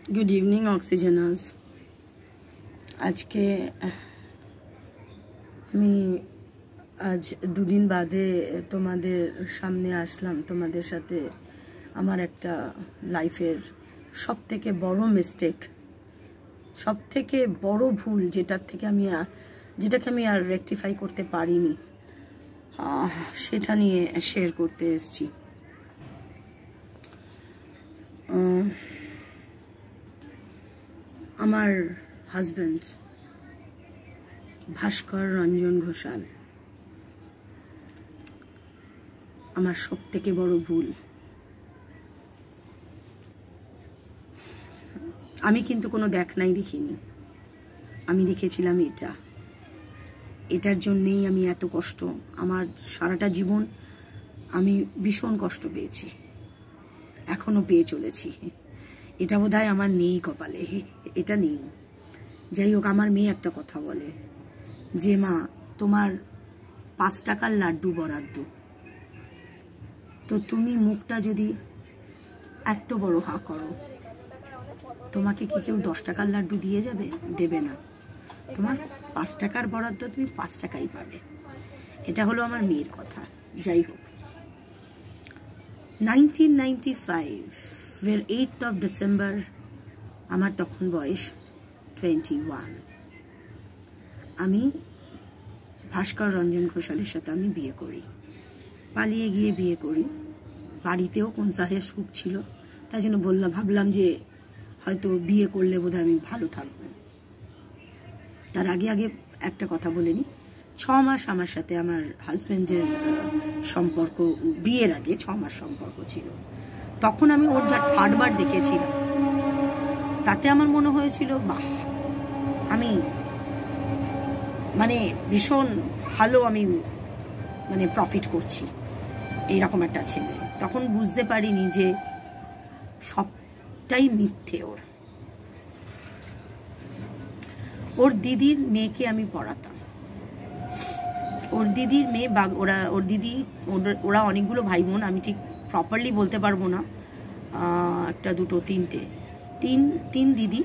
Good evening অক্সিজেনার্স। আজকে আমি আজ দুদিন বাদে তোমাদের সামনে আসলাম, তোমাদের সাথে আমার একটা লাইফের সবথেকে বড় মিস্টেক, সবথেকে বড় ভুল, যেটাকে আমি আর রেকটিফাই করতে পারিনি, সেটা নিয়ে শেয়ার করতে এসেছি। আমার হাজব্যান্ড ভাস্কর রঞ্জন ঘোষাল আমার সবথেকে বড় ভুল। আমি কিন্তু কোনো দেখনাই দেখিনি, আমি দেখেছিলাম এটার জন্যেই আমি এত কষ্ট, আমার সারাটা জীবন আমি ভীষণ কষ্ট পেয়েছি, এখনো পেয়ে চলেছি। এটা বোধহয় আমার নেই কপালে, এটা নেই। যাই হোক, আমার মেয়ে একটা কথা বলে যে মা, তোমার 5 টাকার লাড্ডু বরাদ্দ, তো তুমি মুখটা যদি এত বড় হা করো, তোমাকে কি কেউ 10 টাকার লাড্ডু দিয়ে যাবে? দেবে না। তোমার 5 টাকার বরাদ্দ, তুমি 5 টাকাই পাবে। এটা হলো আমার মেয়ের কথা। যাই হোক, 1995 8th of December, আমার তখন বয়স 21। আমি ভাস্কর রঞ্জন ঘোষালের সাথে আমি বিয়ে করি, পালিয়ে গিয়ে বিয়ে করি। বাড়িতেও কনসাহের সুখ ছিল, তাই জন্য ভাবলাম যে হয়তো বিয়ে করলে বোধহয় আমি ভালো থাকবো। তার আগে একটা কথা বলে নিই, 6 মাস আমার সাথে আমার হাজব্যান্ডের সম্পর্ক, বিয়ের আগে 6 মাস সম্পর্ক ছিল। তখন আমি ওর যা ঠাটবার দেখেছিলাম, তাতে আমার মনে হয়েছিল বাহ, আমি ভীষণ ভালো, আমি প্রফিট করছি এইরকম একটা ছেলে। তখন বুঝতে পারিনি যে সবটাই মিথ্যে। ওর দিদির মেয়েকে আমি পড়াতাম। ওর দিদির মেয়ে ওরা অনেকগুলো ভাই বোন, আমি ঠিক প্রপারলি বলতে পারবো না, একটা দুটো তিনটে, তিন দিদি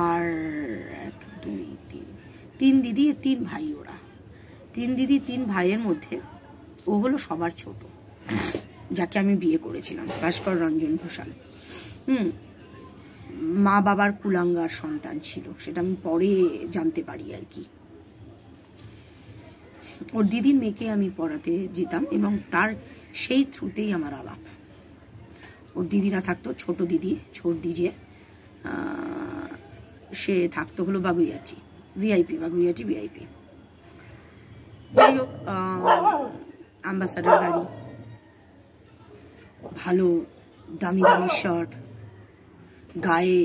আর 1 2 3 দিদি 3 ভাই। ওরা 3 দিদি 3 ভাইয়ের মধ্যে ও হলো সবার ছোট, যাকে আমি বিয়ে করেছিলাম, ভাস্কর রঞ্জন ঘোষাল। মা বাবার কুলাঙ্গার সন্তান ছিল, সেটা আমি পরে জানতে পারি আর কি। ওর দিদির মেয়েকে আমি পড়াতে যেতাম এবং তার সেই থ্রুতেই আমার আলাপ। ওর দিদিরা থাকতো, ছোট দিদি যে সে থাকতো হলো বাগুইয়াটি ভিআইপি। যাই হোক, অ্যাম্বাসাডার গাড়ি, ভালো দামি শার্ট, গায়ে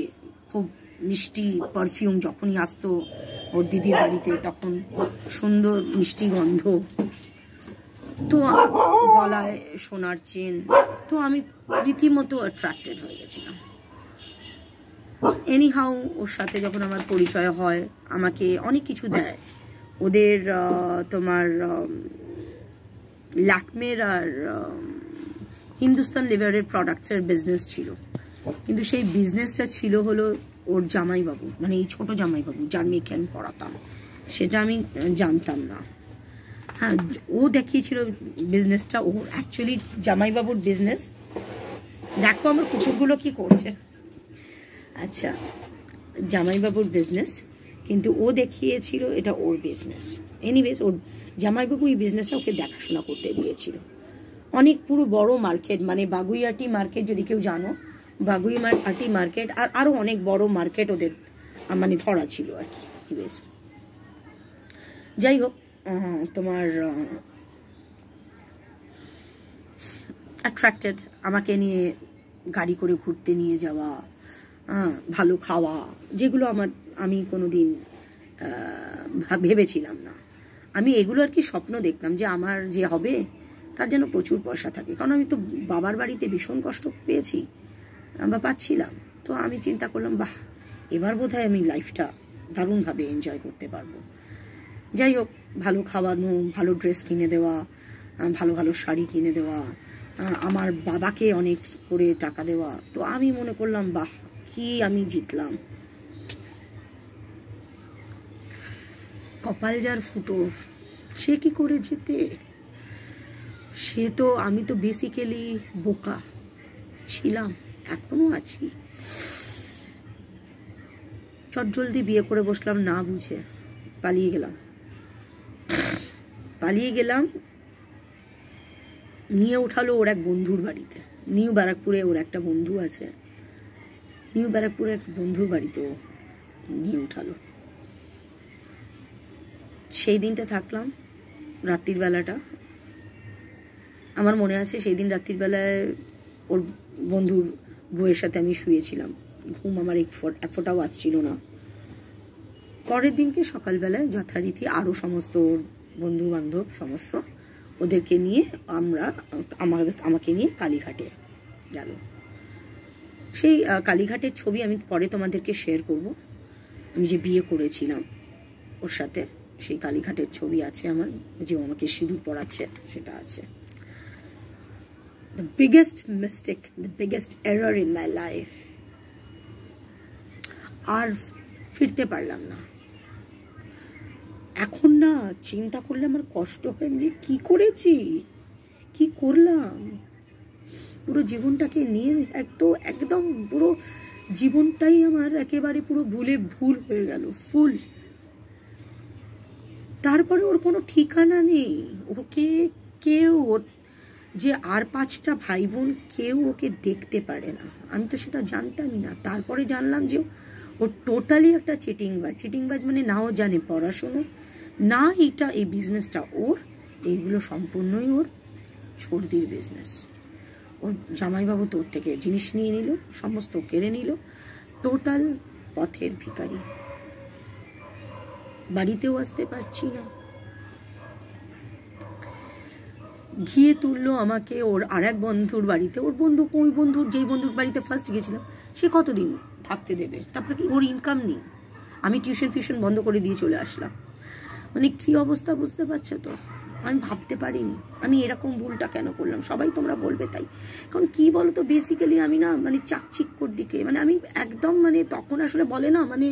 খুব মিষ্টি পারফিউম যখনই আসতো ওর দিদির বাড়িতে, তখন সুন্দর মিষ্টি গন্ধ, তো গলায় সোনার চেন, তো আমি রীতিমতো অ্যাট্রাক্টেড হয়ে গেছিলাম। এনিহাউ, ওর সাথে যখন আমার পরিচয় হয়, আমাকে অনেক কিছু দেয়। ওদের তোমার ল্যাকমের আর হিন্দুস্তান লিভারের প্রোডাক্টসের বিজনেস ছিল, কিন্তু সেই বিজনেসটা ছিল হলো ওর জামাইবাবু, এই ছোট জামাইবাবু যার মেয়েকে আমি পড়াতাম, সেটা আমি জানতাম না। হ্যাঁ, ও দেখিয়েছিল বিজনেসটা, ও অ্যাকচুয়ালি জামাইবাবুর বিজনেস। দেখো আমার কুকুরগুলো কি করছে। আচ্ছা, জামাইবাবুর বিজনেস, কিন্তু ও দেখিয়েছিল এটা ওর বিজনেস। এনিওয়েজ, ওর জামাইবাবু এই বিজনেসটা ওকে দেখাশোনা করতে দিয়েছিল। অনেক পুরো বড় মার্কেট, বাগুইয়াটি মার্কেট, যদি কেউ জানো, বাগুইয়াটি মার্কেট, আর আরও অনেক বড় মার্কেট ওদের ধরা ছিল আর কি। এনিওয়েজ, যাই হোক, তোমার অ্যাট্রাক্টেড, আমাকে নিয়ে গাড়ি করে ঘুরতে নিয়ে যাওয়া, ভালো খাওয়া, যেগুলো আমি কোনোদিন ভেবেছিলাম না। আমি এগুলো আর কি স্বপ্ন দেখতাম যে আমার যে হবে তার যেন প্রচুর পয়সা থাকে, কারণ আমি তো বাবার বাড়িতে ভীষণ কষ্ট পেয়েছি বা পাচ্ছিলাম। তো আমি চিন্তা করলাম, বাহ, এবার বোধহয় আমি লাইফটা দারুণভাবে এনজয় করতে পারবো। যাই হোক, ভালো খাওয়ানো, ভালো ড্রেস কিনে দেওয়া, ভালো শাড়ি কিনে দেওয়া, আমার বাবাকে অনেক করে টাকা দেওয়া। তো আমি মনে করলাম, বাহ, কি আমি জিতলাম। কপাল যার ফুটো সে কি করে জেতে? সে তো, আমি তো বেসিক্যালি বোকা ছিলাম, এখনো আছি। চটজলদি বিয়ে করে বসলাম না বুঝে, পালিয়ে গেলাম। নিয়ে উঠালো ওর এক বন্ধুর বাড়িতে, নিউ ব্যারাকপুরে ওর একটা বন্ধু আছে, নিউ ব্যারাকপুরে এক বন্ধুর বাড়িতে ও নিয়ে উঠালো। সেই দিনটা থাকলাম, রাত্রির বেলাটা আমার মনে আছে। সেই দিন রাত্রির বেলায় ওর বন্ধুর বউয়ের সাথে আমি শুয়েছিলাম, ঘুম আমার এক ফোঁটাও আসছিল না। পরের দিনকে সকালবেলায় যথারীতি আরও সমস্ত বন্ধু বান্ধব সমস্ত ওদেরকে নিয়ে আমাকে নিয়ে কালীঘাটে গেল। সেই কালীঘাটের ছবি আমি পরে তোমাদেরকে শেয়ার করব। আমি যে বিয়ে করেছিলাম ওর সাথে, সেই কালীঘাটের ছবি আছে আমার, যে আমাকে সিঁদুর পরাচ্ছে সেটা আছে। The biggest mistake, the biggest error in my life. আর ফিরতে পারলাম না। এখন না চিন্তা করলে আমার কষ্ট হয় যে কি করেছি, কি করলাম। পুরো জীবনটাকে নিয়ে একদম পুরো জীবনটাই আমার একেবারে পুরো ভুল হয়ে গেল, ফুল। তারপরে ওর কোনো ঠিকানা নেই, ওকে কেউ, ওর যে আর 5টা ভাই বোন কেউ ওকে দেখতে পারে না। আমি তো সেটা জানতামই না। তারপরে জানলাম যে ও টোটালি একটা চিটিংবাজ মানে নাও জানে পড়াশুনো, না এই বিজনেসটা ওর, এইগুলো সম্পূর্ণই ওর সর্দির বিজনেস। ওর জামাইবাবু তো ওর থেকে জিনিস নিয়ে নিল, সমস্ত কেড়ে নিল, টোটাল পথের ভিখারি। বাড়িতেও আসতে পারছি না। গিয়ে তুললো আমাকে ওর আর এক বন্ধুর বাড়িতে। যেই বন্ধুর বাড়িতে ফার্স্ট গেছিলাম সে কতদিন থাকতে দেবে? তারপরে কি ওর ইনকাম নেই। আমি টিউশন বন্ধ করে দিয়ে চলে আসলাম। মানে কি অবস্থা বুঝতে পারছো তো? আমি ভাবতে পারিনি আমি এরকম ভুলটা কেন করলাম। সবাই তোমরা বলবে তাই। কারণ কি বলো তো, বেসিক্যালি আমি না মানে চাকচিক্যর দিকে, মানে আমি একদম মানে তখন আসলে বলে না মানে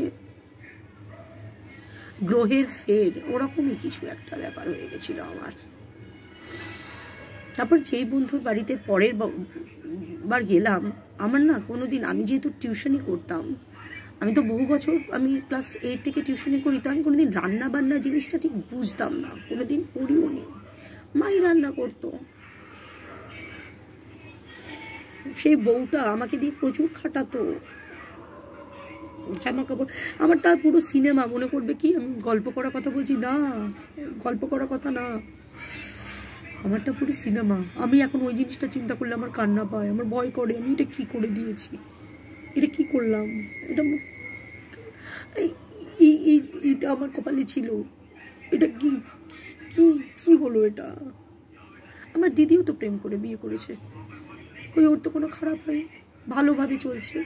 গ্রহের ফের ওরকমই কিছু একটা ব্যাপার হয়ে গেছিল আমার। তারপর যেই বন্ধুর বাড়িতে পরের বার গেলাম, আমার না কোনোদিন, আমি যেহেতু টিউশনই করতাম, আমি তো বহু বছর আমি ক্লাস 8 থেকে টিউশনই করি, তো আমি কোনোদিন রান্না বান্না জিনিসটা ঠিক বুঝতাম না, কোনোদিন করিও নি। মাই রান্না করতো। সেই বউটা আমাকে দিয়ে প্রচুর খাটাতো, জামা কাপড়। আমারটা পুরো সিনেমা। মনে করবে কি আমি গল্প করার কথা বলছি, না গল্প করার কথা না, আমারটা পুরো সিনেমা। আমি এখন ওই জিনিসটা চিন্তা করলে আমার কান্না পায়, আমার ভয় করে। আমি এটা কি করে দিয়েছি, এটা কি করলাম, এটা আমার কপালে ছিল, এটা কি কি কি হলো এটা। আমার দিদিও তো প্রেম করে বিয়ে করেছে, ওর তো কোনো খারাপ হয়, ভালোভাবে চলছে।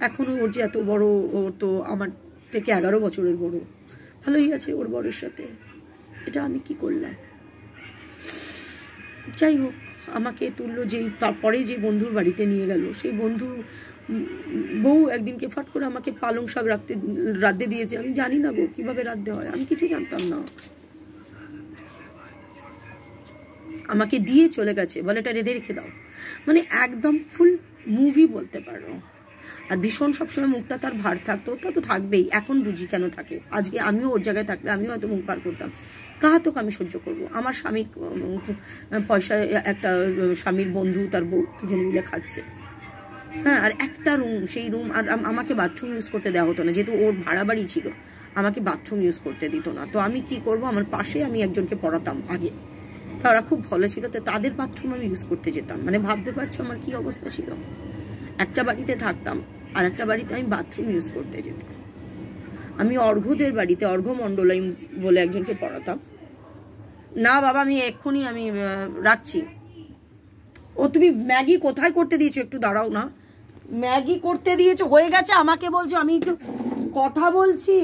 এখনো ওর যে এত বড়, ও তো আমার থেকে 11 বছরের বড়, ভালোই আছে ওর বরের সাথে। এটা আমি কি করলাম? যাই হোক, আমাকে তুললো তারপরে যে বন্ধুর বাড়িতে নিয়ে গেল, সেই বন্ধুর বউ একদিনকে ফাট করে আমাকে পালং শাক রাঁধতে দিয়েছে। আমি জানি না গো কিভাবে রাঁধতে হয়, আমি কিছু জানতাম না। আমাকে দিয়ে চলে গেছে, বলে এটা রেখে দাও। মানে একদম ফুল মুভি বলতে পারো। আর ভীষণ সবসময় মুখটা তার ভার থাকতো, ওটা তো থাকবেই। এখন বুঝি কেন থাকে। আজকে আমিও ওর জায়গায় থাকলে আমিও হয়তো মুখ পার করতাম। কাহাতক আমি সহ্য করবো? আমার স্বামী পয়সা, একটা স্বামীর বন্ধু তার বউ দুজনে মিলে খাচ্ছে, হ্যাঁ, আর একটা রুম, সেই রুম। আর আমাকে বাথরুম ইউজ করতে দেওয়া হতো না, যেহেতু ওর ভাড়া বাড়ি ছিল, আমাকে বাথরুম ইউজ করতে দিত না। তো আমি কি করব, আমার পাশে আমি একজনকে পড়াতাম আগে, তারা খুব ভালো ছিল, তো তাদের বাথরুম আমি ইউজ করতে যেতাম। মানে ভাবতে পারছো আমার কি অবস্থা ছিল। একটা বাড়িতে থাকতাম, আর একটা বাড়িতে আমি বাথরুম ইউজ করতে যেতাম। আমি অর্ঘ্যদের বাড়িতে, অর্ঘ্য মণ্ডল বলে একজনকে পড়াতাম। না বাবা, আমি এক্ষুনি আমি রাখছি। ও তুমি ম্যাগি কোথায় করতে দিয়েছো? একটু দাঁড়াও না। ম্যাগি করতে দিয়েছো, হয়ে গেছে, আমাকে বলছো আমি একটু কথা বলছি।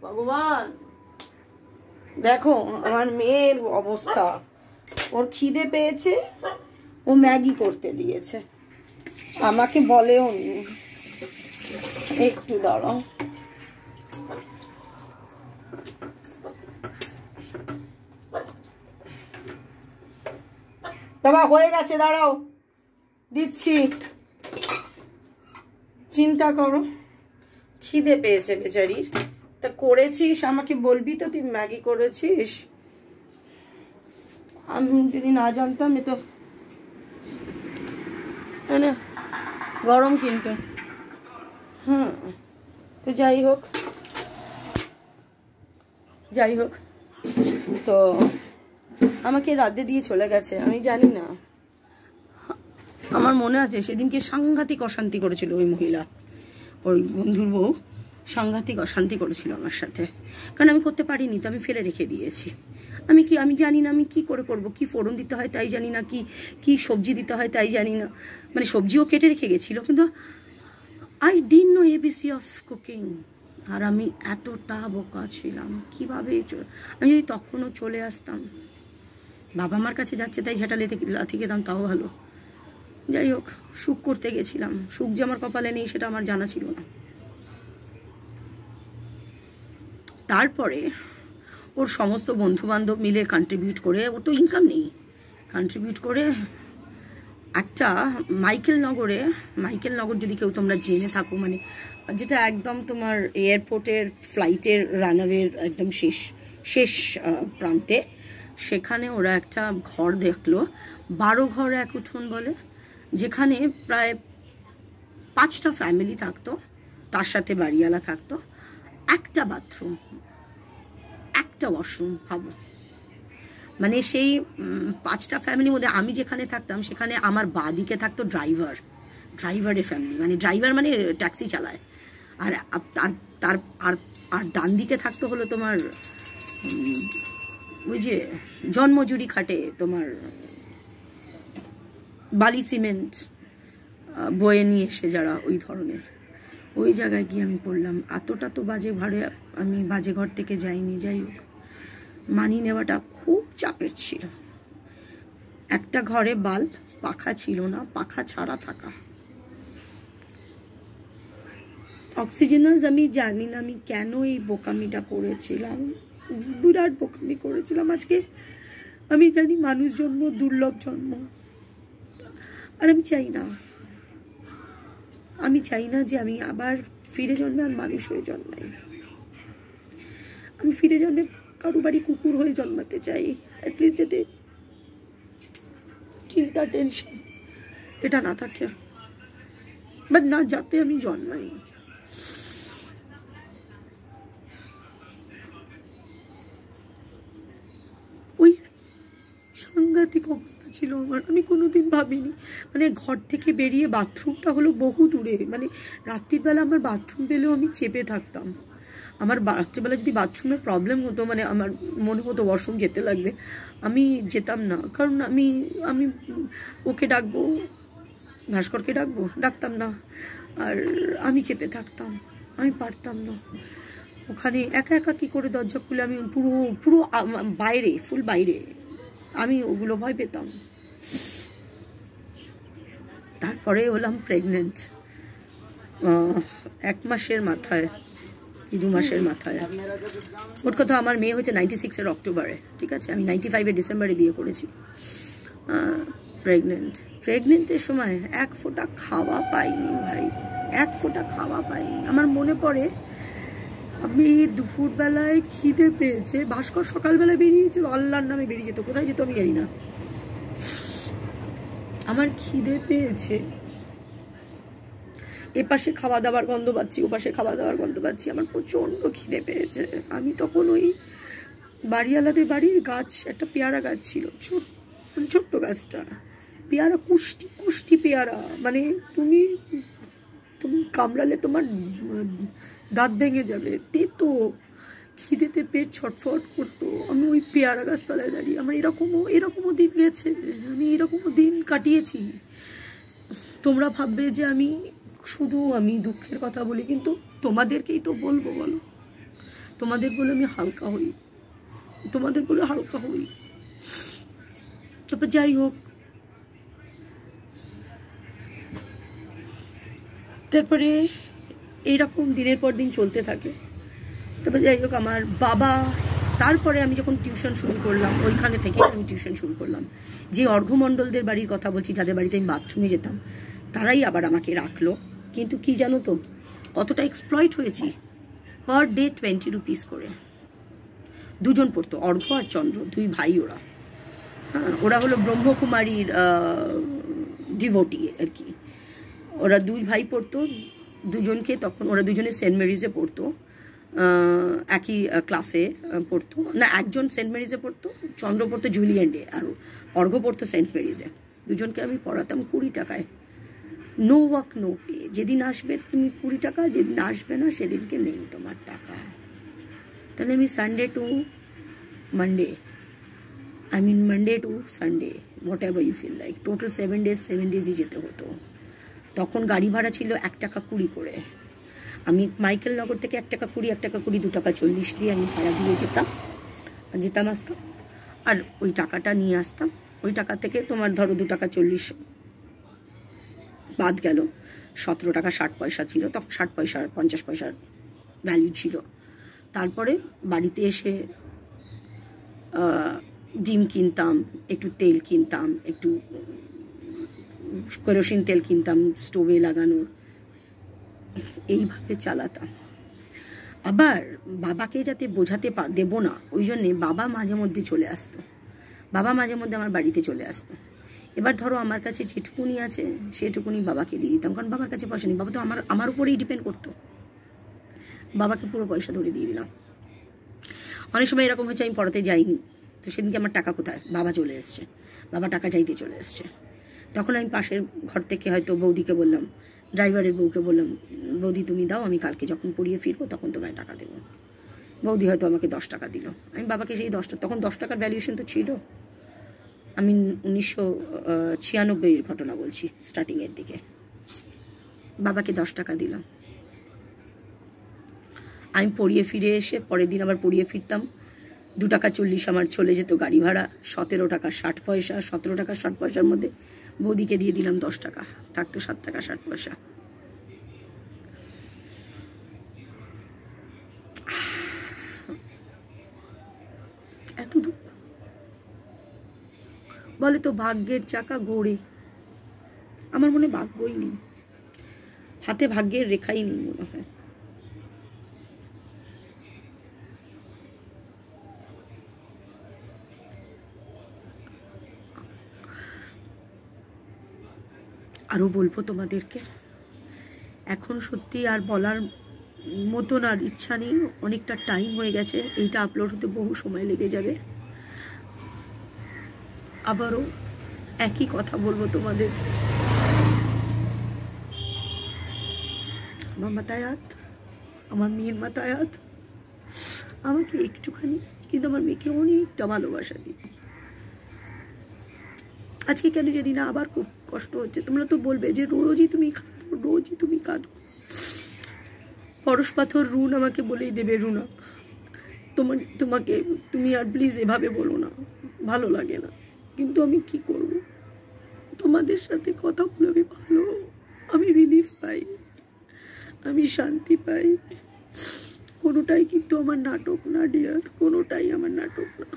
ভগবান, দেখো আমার মেয়ের অবস্থা। ওর খিদে পেয়েছে, ও ম্যাগি করতে দিয়েছে, আমাকে বলেও নি। একটু দাঁড়াও, বাবা হয়ে গেছে, দাঁড়াও দিচ্ছি। চিন্তা করো, খিদে পেয়েছে বেচারির, তা করেছিস আমাকে বলবি তো তুই ম্যাগি করেছিস। আমি যদি না জানতাম, এ তো গরম কিন্তু। হ্যাঁ, তো যাই হোক তো আমাকে রাতে দিয়ে চলে গেছে, আমি জানি না। আমার মনে আছে সেদিনকে সাংঘাতিক অশান্তি করেছিল ওই মহিলা, ওই বন্ধুর বউ সাংঘাতিক অশান্তি করেছিল আমার সাথে, কারণ আমি করতে পারিনি, তো আমি ফেলে রেখে দিয়েছি। আমি জানি না আমি কি করে করব, কি ফোড়ন দিতে হয় তাই জানি না, কি সবজি দিতে হয় তাই জানি না। মানে সবজিও কেটে রেখে গেছিলো, কিন্তু I didn't know ABC of cooking. আর আমি এতটা বোকা ছিলাম, কীভাবে আমি যদি তখনও চলে আসতাম। বাবা মার কাছে যাচ্ছে তাই ঝাঁটা লাথি খেতাম, তাও ভালো। যাই হোক, সুখ করতে গেছিলাম, সুখ যে আমার কপালে নেই সেটা আমার জানা ছিল না। তারপরে ওর সমস্ত বন্ধুবান্ধব মিলে কন্ট্রিবিউট করে, ওর তো ইনকাম নেই, কন্ট্রিবিউট করে একটা মাইকেলনগর যদি কেউ তোমরা জেনে থাকো, মানে যেটা একদম তোমার এয়ারপোর্টের ফ্লাইটের রানওয়ের একদম শেষ প্রান্তে, সেখানে ওরা একটা ঘর দেখলো, 12 ঘর 1 উঠোন বলে, যেখানে প্রায় 5টা ফ্যামিলি থাকতো, তার সাথে বাড়িওয়ালা থাকতো, একটা বাথরুম, একটা ওয়াশরুম। ভাবো, মানে সেই 5টা ফ্যামিলির মধ্যে আমি যেখানে থাকতাম সেখানে আমার বাদিকে থাকতো ড্রাইভারের ফ্যামিলি, মানে ড্রাইভার মানে ট্যাক্সি চালায়, আর তার আর আর ডান দিকে থাকতো হলো তোমার ওই যে জন্মজুরি খাটে তোমার বালি সিমেন্ট বয়ে নিয়ে এসে যারা ওই ধরনের, ওই জায়গায় গিয়ে আমি পড়লাম। এতটা তো আমি বাজে ঘর থেকে যাইনি। যাই হোক, মানিয়ে নেওয়াটা খুব চাপের ছিল। একটা ঘরে বাল্ব, পাখা ছিল না, পাখা ছাড়া থাকা, অক্সিজেনাস। আমি জানি না আমি কেন এই বোকামিটা করেছিলাম, বিরাট বোকামি করেছিলাম। আজকে আমি জানি মানুষ জন্ম দুর্লভ জন্ম, আর আমি চাই না যে আমি আবার ফিরে জন্মে আর মানুষ হয়ে জন্মাই। আমি ফিরে জন্মে কারো বাড়ি কুকুর হয়ে জন্মাতে চাই, অ্যাটলিস্ট যাতে চিন্তা টেনশন এটা না থাকে, বাট না যাতে আমি জন্মাই। ওই সাংঘাতিক অবস্থা ছিল আমার, আমি কোনোদিন ভাবিনি। মানে ঘর থেকে বেরিয়ে বাথরুমটা হলো বহু দূরে, মানে রাত্রিবেলা আমার বাথরুম পেলেও আমি চেপে থাকতাম। আমার রাত্রিবেলা যদি বাথরুমের প্রবলেম হতো, মানে আমার মনে হতো ওয়াশরুম যেতে লাগবে, আমি যেতাম না, কারণ আমি ওকে ডাকবো, ভাস্করকে ডাকতাম না, আর আমি চেপে থাকতাম, আমি পারতাম না। ওখানে একা একা কী করে দরজা খুলে, আমি পুরো বাইরে, ফুল বাইরে, আমি ওগুলো ভয় পেতাম। তারপরে হলাম প্রেগনেন্ট 1 মাসের মাথায়, 2 মাসের মাথায়। মোট কথা আমার মেয়ে হয়েছে 96-এর অক্টোবরে, ঠিক আছে, আমি 95-এর ডিসেম্বরে বিয়ে করেছি। প্রেগনেন্টের সময় 1 ফোঁটা খাওয়া পাইনি ভাই, 1 ফোঁটা খাওয়া পাইনি। আমার মনে পড়ে আমি দুপুরবেলায় খিদে পেয়েছে, ভাস্কর সকালবেলায় বেরিয়েছিল, আল্লাহর নামে বেরিয়ে যেত, কোথায় যেত আমি জানি না। আমার খিদে পেয়েছে, এপাশে খাওয়া দাওয়ার গন্ধ পাচ্ছি, ওপাশে খাওয়া দাওয়ার গন্ধ পাচ্ছি, আমার প্রচণ্ড খিদে পেয়েছে। আমি তখন ওই বাড়িওয়ালাদের বাড়ির গাছ, একটা পেয়ারা গাছ ছিল, ছোট্ট গাছটা, পেয়ারা কুষ্টি পেয়ারা, মানে তুমি কামড়ালে তোমার দাঁত ভেঙে যাবে, তেতো, খিদেতে পেট ছটফট করতো। আমি ওই পেয়ারা গাছ তলায় দাঁড়িয়ে, আমার এরকমও দিন গেছে, আমি এরকমও দিন কাটিয়েছি। তোমরা ভাববে যে আমি দুঃখের কথা বলি, কিন্তু তোমাদেরকেই তো বলবো, বলো, তোমাদের বলে আমি হালকা হই, তারপর যাই হোক, তারপরে এইরকম দিনের পর দিন চলতে থাকে। তবে যাই হোক, আমার বাবা, তারপরে আমি যখন টিউশন শুরু করলাম, ওইখানে থেকে আমি টিউশন শুরু করলাম। যে অর্ঘ্যমণ্ডলদের বাড়ির কথা বলছি, যাদের বাড়িতে আমি বাথরুমে যেতাম, তারাই আবার আমাকে রাখলো। কিন্তু কি জানো তো, কতটা এক্সপ্লয়েট হয়েছি। পার ডে 20 রুপিস করে দুজন পড়তো, অর্ঘ্য আর চন্দ্র, দুই ভাই ওরা। হ্যাঁ, ওরা হলো ব্রহ্মকুমারীর ডিভোটি আর কি। ওরা দুই ভাই পড়তো, দুজনকে তখন ওরা দুজনে সেন্ট মেরিজে পড়তো, একই ক্লাসে পড়তো না। একজন সেন্ট মেরিজে পড়তো, চন্দ্র পড়তো জুলিয়ান্ডে, আর অর্ঘ্য পড়তো সেন্ট মেরিজে। দুজনকে আমি পড়াতাম 20 টাকায়। No work no pay. যেদিন আসবে তুমি 20 টাকা, যেদিন আসবে না সেদিনকে নেই তোমার টাকা। তাহলে আমি Sunday to Monday, Monday to Sunday, whatever you feel like, total 7 ডেজই যেতে হতো। তখন গাড়ি ভাড়া ছিল 1 টাকা 20 করে। আমি মাইকেলনগর থেকে 1 টাকা 20, 1 টাকা 20, 2 টাকা 40 দিয়ে আমি ভাড়া দিয়ে যেতাম আসতাম। আর ওই টাকাটা নিয়ে আসতাম। ওই টাকা থেকে তোমার ধরো 2 টাকা 40 বাদ গেল, 17 টাকা 60 পয়সা ছিল। তখন 60 পয়সা 50 পয়সার ভ্যালু ছিল। তারপরে বাড়িতে এসে ডিম কিনতাম, একটু তেল কিনতাম, একটু কেরোসিন তেল কিনতাম স্টোভে লাগানোর, এইভাবে চালাতাম। আবার বাবাকে যাতে বোঝাতে দেবো না, ওই জন্যে বাবা মাঝে মধ্যে চলে আসতো। বাবা মাঝে মধ্যে আমার বাড়িতে চলে আসতো। এবার ধরো আমার কাছে যেটুকুনি আছে সেটুকুনি বাবাকে দিয়ে দিতাম, কারণ বাবার কাছে পয়সা নেই। বাবা তো আমার উপরেই ডিপেন্ড করতো। বাবাকে পুরো পয়সা ধরে দিয়ে দিলাম। অনেক সময় এরকম হয়েছে আমি পড়াতে যাইনি, তো সেদিনকে আমার টাকা কোথায়, বাবা চলে এসছে, বাবা টাকা চাইতে চলে এসছে। তখন আমি পাশের ঘর থেকে হয়তো বৌদিকে বললাম, ড্রাইভারের বউকে বললাম, বৌদি তুমি দাও, আমি কালকে যখন পড়িয়ে ফিরবো তখন তোমায় টাকা দেবো। বৌদি হয়তো আমাকে 10 টাকা দিল। আমি বাবাকে সেই 10 টাকা, তখন 10 টাকার ভ্যালুয়েশন তো ছিল। আমি 1996-এর ঘটনা বলছি, স্টার্টিংয়ের দিকে। বাবাকে 10 টাকা দিলাম। আমি পড়িয়ে ফিরে এসে পরের দিন আবার পড়িয়ে ফিরতাম। 2 টাকা 40 আমার চলে যেত গাড়ি ভাড়া, 17 টাকা 60 পয়সা। 17 টাকা 60 পয়সার মধ্যে বৌদিকে দিয়ে দিলাম 10 টাকা, থাকতো 7 টাকা 60 পয়সা। এত দুঃখ। বলে তো ভাগ্যের চাকা ঘোরে, আমার মনে ভাগ্যই নেই, হাতে ভাগ্যের রেখাই নেই মনে হয়। আরও বলবো তোমাদেরকে, এখন সত্যি আর বলার মতন আর ইচ্ছা নেই। অনেকটা টাইম হয়ে গেছে, এইটা আপলোড হতে বহু সময় লেগে যাবে। আবারও একই কথা বলবো তোমাদের, আমার মাতায়াত, আমার মেয়ের মাতায়াত আমাকে একটুখানি, কিন্তু আমার মেয়েকে অনেকটা ভালোবাসা দিই। আজকে কেন জানি না আবার খুব কষ্ট হচ্ছে। তোমরা তো বলবে যে রোজই তুমি কাঁদো, রোজই তুমি কাঁদো। পরশ পাথর রুন আমাকে বলেই দেবে, রুনা তোমাকে তুমি আর প্লিজ এভাবে বলো না, ভালো লাগে না। কিন্তু আমি কি করব, তোমাদের সাথে কথা বলে আমি রিলিফ পাই, আমি শান্তি পাই। কোনোটাই কিন্তু আমার নাটক না ডিয়ার, কোনোটাই আমার নাটক না।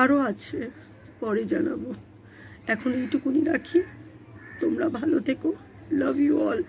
আরও আছে, পরে জানাবো। এখন এইটুকুনি রাখি। তোমরা ভালো থেকো। Love you all.